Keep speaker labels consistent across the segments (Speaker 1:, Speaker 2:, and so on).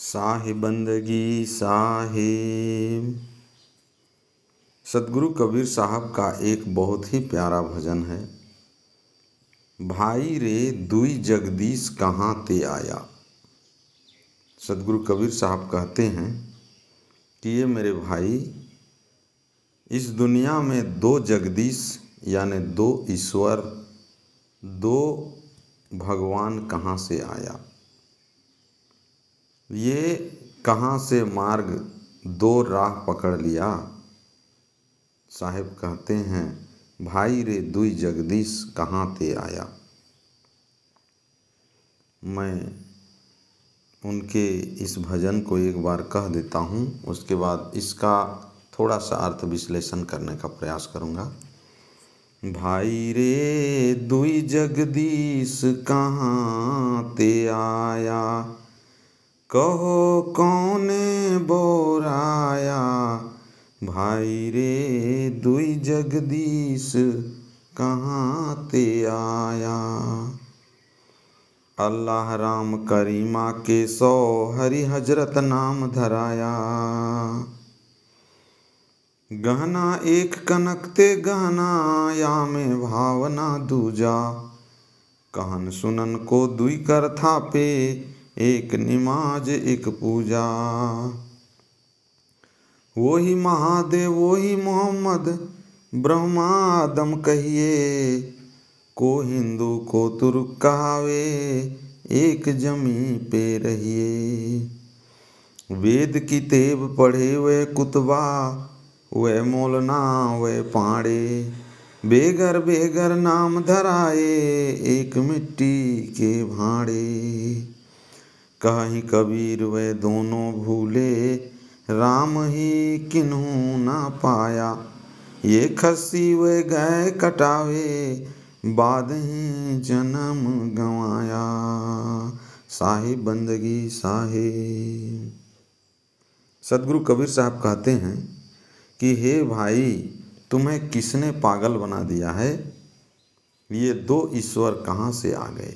Speaker 1: साहिबंदगी साहिब। सतगुरु कबीर साहब का एक बहुत ही प्यारा भजन है। भाई रे दुई जगदीश कहाँ ते आया। सतगुरु कबीर साहब कहते हैं कि ये मेरे भाई, इस दुनिया में दो जगदीश यानी दो ईश्वर, दो भगवान कहाँ से आया। ये कहाँ से मार्ग दो राह पकड़ लिया। साहिब कहते हैं भाई रे दुई जगदीश कहाँ ते आया। मैं उनके इस भजन को एक बार कह देता हूँ, उसके बाद इसका थोड़ा सा अर्थ विश्लेषण करने का प्रयास करूँगा। भाई रे दुई जगदीश कहाँ ते आया, कहो कौने बोराया। भाई रे दुई जगदीश कहाँ ते आया। अल्लाह राम करीमा के सौ हरि हजरत नाम धराया। गहना एक कनक ते गहना या में भावना दूजा। कहन सुनन को दुई कर था पे एक निमाज एक पूजा। वही महादेव वही मोहम्मद ब्रह्मा आदम कहिए। को हिंदू को तुर्क कहावे एक जमी पे रहिए। वेद की तेब पढ़े वे कुतबा वे मौलना वे पाड़े। बेगर बेगर नाम धराए एक मिट्टी के भाड़े। कहीं कबीर वे दोनों भूले राम ही किन्हू ना पाया। ये खस्सी वे गए कटावे बाद ही जन्म गंवाया। साहिब बंदगी साहिब। सतगुरु कबीर साहब कहते हैं कि हे भाई, तुम्हें किसने पागल बना दिया है। ये दो ईश्वर कहाँ से आ गए।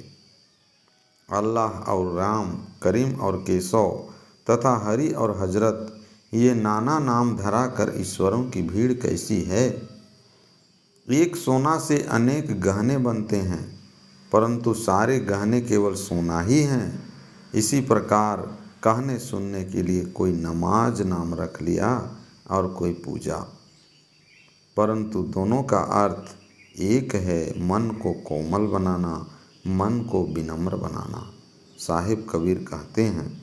Speaker 1: अल्लाह और राम, करीम और केशव तथा हरि और हजरत, ये नाना नाम धरा कर ईश्वरों की भीड़ कैसी है। एक सोना से अनेक गहने बनते हैं, परंतु सारे गहने केवल सोना ही हैं। इसी प्रकार कहने सुनने के लिए कोई नमाज नाम रख लिया और कोई पूजा, परंतु दोनों का अर्थ एक है, मन को कोमल बनाना, मन को विनम्र बनाना। साहिब कबीर कहते हैं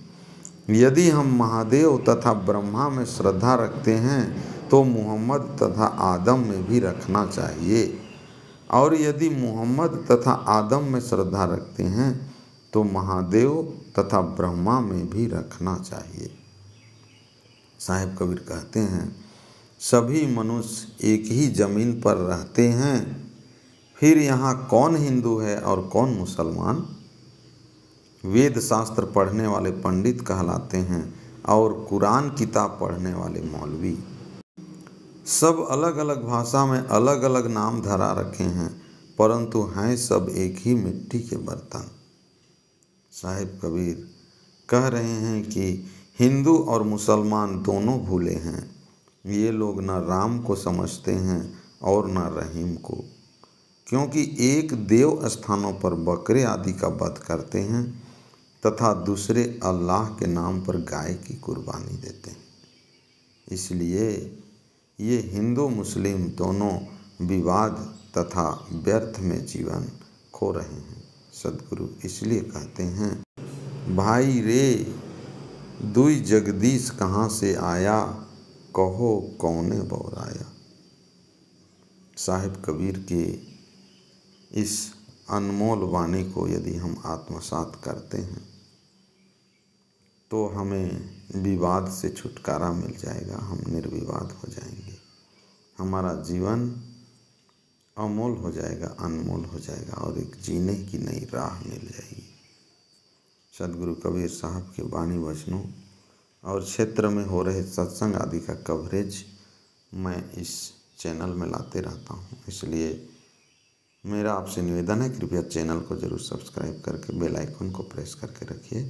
Speaker 1: यदि हम महादेव तथा ब्रह्मा में श्रद्धा रखते हैं तो मोहम्मद तथा आदम में भी रखना चाहिए, और यदि मोहम्मद तथा आदम में श्रद्धा रखते हैं तो महादेव तथा ब्रह्मा में भी रखना चाहिए। साहिब कबीर कहते हैं सभी मनुष्य एक ही ज़मीन पर रहते हैं, फिर यहाँ कौन हिंदू है और कौन मुसलमान। वेद शास्त्र पढ़ने वाले पंडित कहलाते हैं और कुरान किताब पढ़ने वाले मौलवी। सब अलग अलग भाषा में अलग अलग नाम धरा रखे हैं, परंतु हैं सब एक ही मिट्टी के बर्तन। साहिब कबीर कह रहे हैं कि हिंदू और मुसलमान दोनों भूले हैं। ये लोग न राम को समझते हैं और न रहीम को, क्योंकि एक देव स्थानों पर बकरे आदि का वध करते हैं तथा दूसरे अल्लाह के नाम पर गाय की कुर्बानी देते हैं। इसलिए ये हिंदू मुस्लिम दोनों विवाद तथा व्यर्थ में जीवन खो रहे हैं। सद्गुरु इसलिए कहते हैं भाई रे दुई जगदीश कहाँ से आया, कहो कौने बोराया। साहिब कबीर के इस अनमोल वाणी को यदि हम आत्मसात करते हैं तो हमें विवाद से छुटकारा मिल जाएगा, हम निर्विवाद हो जाएंगे, हमारा जीवन अमोल हो जाएगा, अनमोल हो जाएगा और एक जीने की नई राह मिल जाएगी। सद्गुरु कबीर साहब के वाणी वचनों और क्षेत्र में हो रहे सत्संग आदि का कवरेज मैं इस चैनल में लाते रहता हूँ, इसलिए मेरा आपसे निवेदन है कृपया चैनल को ज़रूर सब्सक्राइब करके बेल आइकन को प्रेस करके रखिए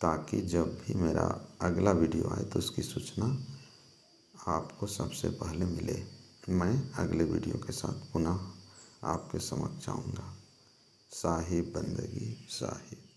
Speaker 1: ताकि जब भी मेरा अगला वीडियो आए तो उसकी सूचना आपको सबसे पहले मिले। मैं अगले वीडियो के साथ पुनः आपके समक्ष आऊँगा। साहिब बंदगी साहिब।